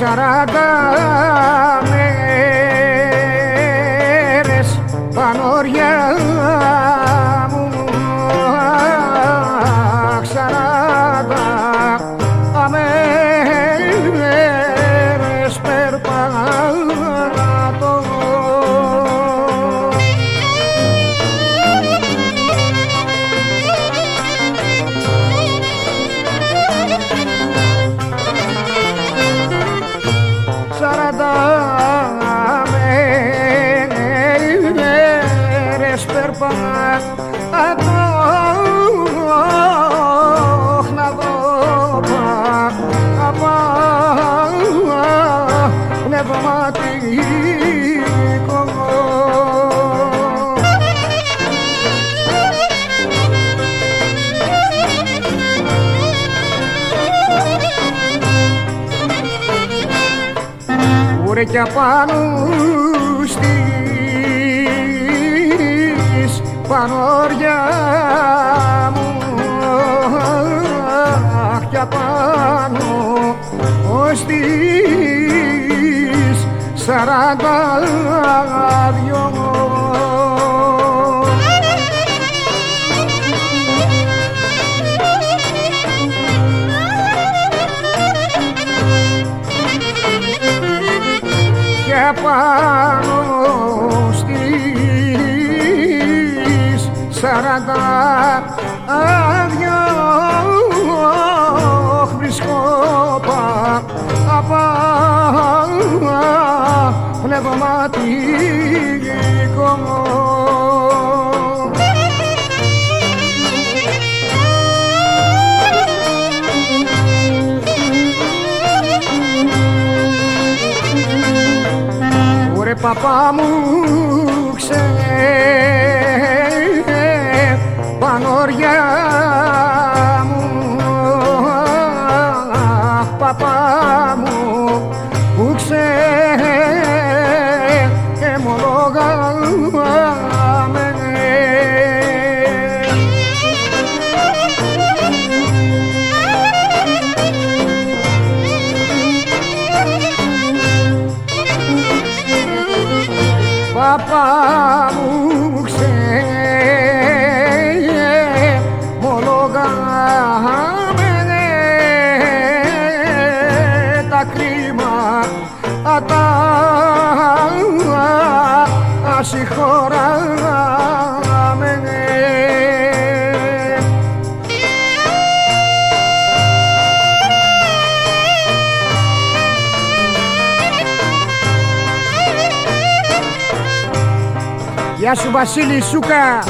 40 μέρες πανόρια μου, 40 μέρες περπατώ. Να δω πνευματικό. Ούρε κι απάνω στις πανόρια μου, κι απάνω στις 42. Και πάνω στις 42 βρισκό πνευματικό. Ωρε παπά μου πανόρια μου, παπά μου που ξεμολογάμε. Παπά μου ξεμολογάμε τα κρίματα συγχωράμε. Γεια σου Βασίλη Σούκα.